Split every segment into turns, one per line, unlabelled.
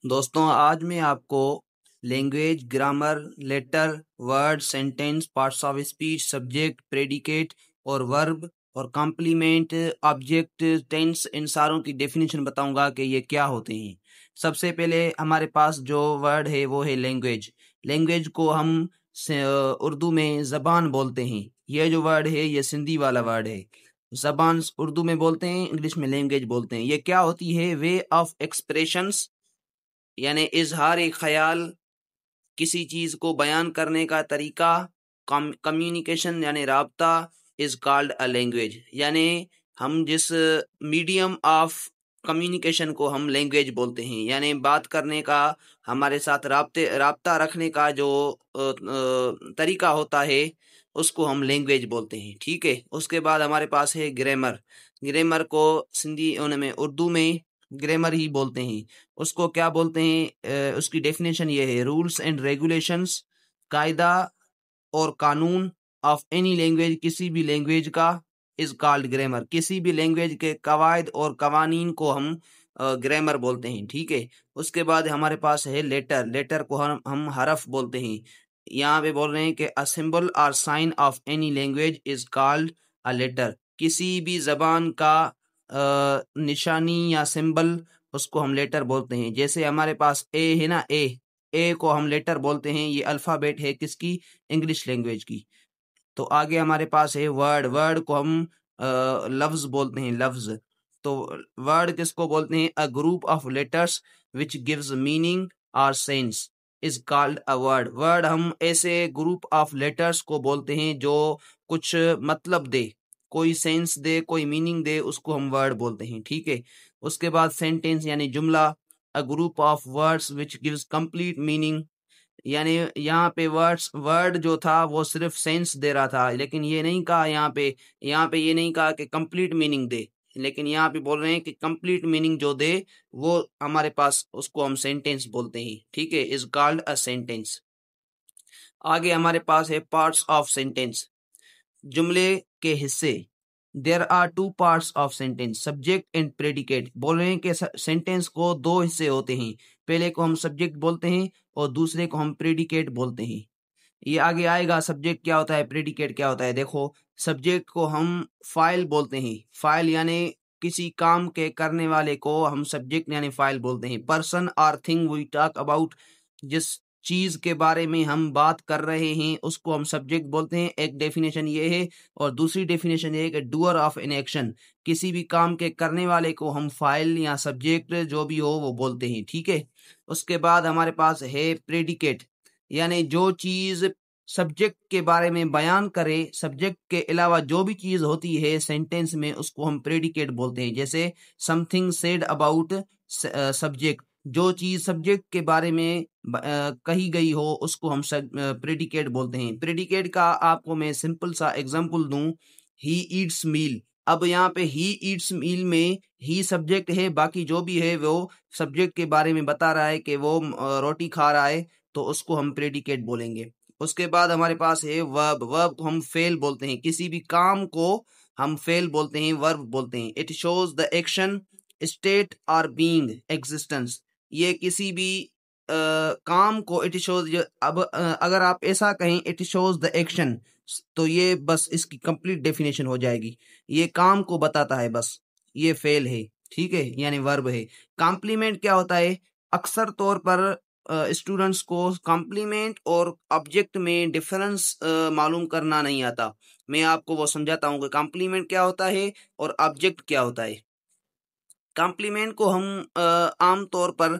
दोस्तों आज मैं आपको language, grammar, letter, word, sentence, parts of speech, subject, predicate और वर्ब और कॉम्प्लीमेंट, ऑब्जेक्ट, टेंस इन सारों की डेफिनेशन बताऊंगा कि ये क्या होते हैं। सबसे पहले हमारे पास जो वर्ड है वो है लैंग्वेज। लैंग्वेज को हम उर्दू में ज़बान बोलते हैं। ये जो वर्ड है ये सिंधी वाला वर्ड है। ज़बान उर्दू में बोलते हैं, इंग्लिश में लैंग्वेज बोलते हैं। ये क्या होती है? वे ऑफ एक्सप्रेशंस यानी इजहार ख्याल, किसी चीज को बयान करने का तरीका। कम्युनिकेशन यानी राब्ता इज कॉल्ड अ लैंग्वेज। यानी हम जिस मीडियम ऑफ कम्युनिकेशन को हम लैंग्वेज बोलते हैं, यानी बात करने का, हमारे साथ राब्ता रखने का जो तरीका होता है उसको हम लैंग्वेज बोलते हैं। ठीक है। उसके बाद हमारे पास है ग्रामर। ग्रामर को सिंधी में उर्दू में ग्रामर ही बोलते हैं। उसको क्या बोलते हैं? उसकी डेफिनेशन ये है: रूल्स एंड रेगुलेशंस, कायदा और कानून ऑफ एनी लैंग्वेज, किसी भी लैंग्वेज का, इज कॉल्ड ग्रामर। किसी भी लैंग्वेज के कवायद और कवानीन को हम ग्रामर बोलते हैं। ठीक है। उसके बाद हमारे पास है लेटर। लेटर को हम हरफ बोलते हैं। यहाँ पे बोल रहे हैं कि अ सिंबल और sign of any language is called a letter. किसी भी जबान का निशानी या सिंबल, उसको हम लेटर बोलते हैं। जैसे हमारे पास ए है ना, ए को हम लेटर बोलते हैं। ये अल्फाबेट है किसकी? इंग्लिश लैंग्वेज की। तो आगे हमारे पास है वर्ड। वर्ड को हम लफ्ज बोलते हैं, लफ्ज। तो वर्ड किसको बोलते हैं? A group of letters which gives meaning और sense is called a word. Word हम ऐसे ग्रुप ऑफ लेटर्स को बोलते हैं जो कुछ मतलब दे, कोई सेंस दे, कोई मीनिंग दे, उसको हम वर्ड बोलते हैं। ठीक है। उसके बाद सेंटेंस यानी जुमला, अ group of words which gives complete meaning. यानी यहाँ पे वर्ड जो था वो सिर्फ सेंस दे रहा था, लेकिन ये नहीं कहा यहाँ पे ये नहीं कहा कि कंप्लीट मीनिंग दे, लेकिन यहाँ पे बोल रहे हैं कि कंप्लीट मीनिंग जो दे वो हमारे पास, उसको हम सेंटेंस बोलते हैं। ठीक है, इज कॉल्ड अ सेंटेंस। आगे हमारे पास है पार्ट्स ऑफ सेंटेंस, जुमले के हिस्से। There are two parts of sentence, subject and predicate. बोल रहे हैं कि सेंटेंस को दो हिस्से होते हैं। पहले को हम सब्जेक्ट बोलते हैं और दूसरे को हम प्रेडिकेट बोलते हैं। ये आगे आएगा सब्जेक्ट क्या होता है, प्रेडिकेट क्या होता है। देखो, सब्जेक्ट को हम फाइल बोलते हैं। फाइल यानी किसी काम के करने वाले को हम सब्जेक्ट यानी फाइल बोलते हैं। पर्सन और थिंग वी टॉक अबाउट, जिस चीज के बारे में हम बात कर रहे हैं उसको हम सब्जेक्ट बोलते हैं। एक डेफिनेशन ये है। और दूसरी डेफिनेशन ये है कि डूअर ऑफ एन एक्शन, किसी भी काम के करने वाले को हम फाइल या सब्जेक्ट जो भी हो वो बोलते हैं। ठीक है। उसके बाद हमारे पास है प्रेडिकेट, यानी जो चीज सब्जेक्ट के बारे में बयान करे, सब्जेक्ट के अलावा जो भी चीज होती है सेंटेंस में, उसको हम प्रेडिकेट बोलते हैं। जैसे समथिंग सेड अबाउट सब्जेक्ट, जो चीज सब्जेक्ट के बारे में कही गई हो उसको हम प्रेडिकेट बोलते हैं। प्रेडिकेट का आपको मैं सिंपल सा एग्जांपल दूं, ही ईट्स मील। अब यहाँ पे ही ईट्स मील में ही सब्जेक्ट है, बाकी जो भी है वो सब्जेक्ट के बारे में बता रहा है कि वो रोटी खा रहा है, तो उसको हम प्रेडिकेट बोलेंगे। उसके बाद हमारे पास है वर्ब। वर्ब को हम फेल बोलते हैं। किसी भी काम को हम फेल बोलते हैं, वर्ब बोलते हैं। It shows the action, state और बीइंग, एग्जिस्टेंस। ये किसी भी काम को इट शोज, अब अगर आप ऐसा कहें इट शोज द एक्शन, तो ये बस इसकी कंप्लीट डेफिनेशन हो जाएगी। ये काम को बताता है, बस ये फेल है। ठीक है, यानी वर्ब है। कॉम्प्लीमेंट क्या होता है? अक्सर तौर पर स्टूडेंट्स को कॉम्प्लीमेंट और ऑब्जेक्ट में डिफरेंस मालूम करना नहीं आता। मैं आपको वो समझाता हूँ कि कॉम्प्लीमेंट क्या होता है और ऑब्जेक्ट क्या होता है। कॉम्प्लीमेंट को हम आम तौर पर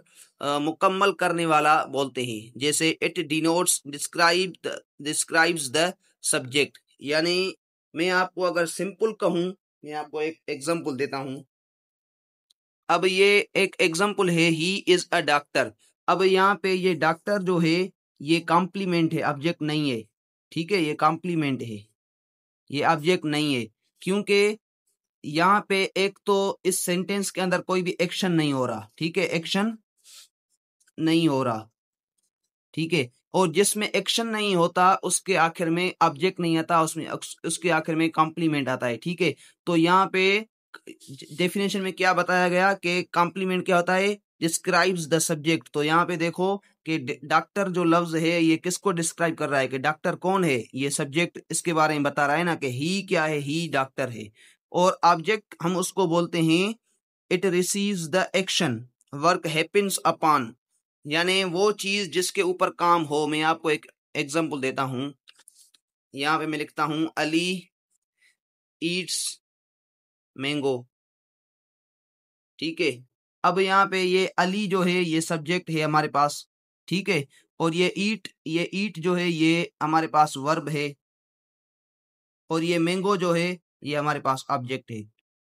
मुकम्मल करने वाला बोलते हैं। जैसे it denotes describes the subject. यानी मैं आपको अगर सिंपल कहूँ, मैं आपको एक एग्जांपल देता हूँ। अब ये एक एग्जांपल है, ही इज अ डॉक्टर। अब यहाँ पे ये डॉक्टर जो है ये कॉम्प्लीमेंट है, ऑब्जेक्ट नहीं है। ठीक है, ये कॉम्प्लीमेंट है, ये ऑब्जेक्ट नहीं है। क्योंकि यहाँ पे एक तो इस सेंटेंस के अंदर कोई भी एक्शन नहीं हो रहा। ठीक है, एक्शन नहीं हो रहा। ठीक है, और जिसमें एक्शन नहीं होता उसके आखिर में ऑब्जेक्ट नहीं आता, उसमें उसके आखिर में कॉम्प्लीमेंट आता है। ठीक है, तो यहाँ पे डेफिनेशन में क्या बताया गया कि कॉम्प्लीमेंट क्या होता है? Describes the subject. तो यहाँ पे देखो कि डॉक्टर जो लफ्ज है ये किसको डिस्क्राइब कर रहा है, कि डॉक्टर कौन है, ये सब्जेक्ट इसके बारे में बता रहा है ना, कि ही क्या है, ही डॉक्टर है। और ऑब्जेक्ट हम उसको बोलते हैं it receives the action, work happens upon, यानी वो चीज जिसके ऊपर काम हो। मैं आपको एक एग्जांपल देता हूं, यहाँ पे मैं लिखता हूं अली ईट्स मैंगो, ठीक है। अब यहाँ पे ये अली जो है ये सब्जेक्ट है हमारे पास, ठीक है। और ये ईट जो है ये हमारे पास वर्ब है, और ये मैंगो जो है ये हमारे पास ऑब्जेक्ट है।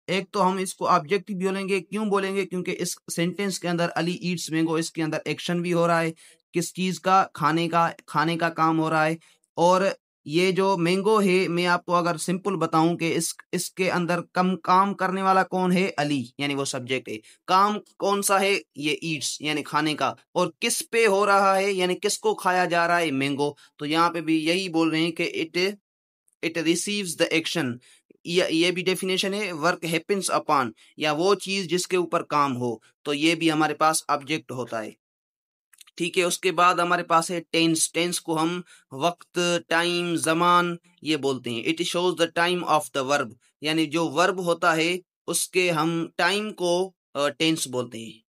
एक तो हम इसको ऑब्जेक्ट भी बोलेंगे, क्यों बोलेंगे, क्योंकि इस सेंटेंस के अंदर अली ईट्स मैंगो, इसके अंदर एक्शन भी हो रहा है, किस चीज का, खाने का काम हो रहा है। और ये जो मैंगो है, मैं आपको अगर सिंपल बताऊं कि इसके अंदर कम काम करने वाला कौन है, अली, यानी वो सब्जेक्ट है। काम कौन सा है, ये ईट्स यानी खाने का, और किस पे हो रहा है, यानी किसको खाया जा रहा है, मैंगो। तो यहाँ पे भी यही बोल रहे हैं कि इट रिसीव्स द एक्शन। ये भी डेफिनेशन है, वर्क हैपेंस अपॉन, या वो चीज जिसके ऊपर काम हो। तो ये भी हमारे पास ऑब्जेक्ट होता है, ठीक है। उसके बाद हमारे पास है टेंस। टेंस को हम वक्त, टाइम, जमान ये बोलते हैं। It shows the time of the verb, यानी जो वर्ब होता है उसके हम टाइम को टेंस बोलते हैं।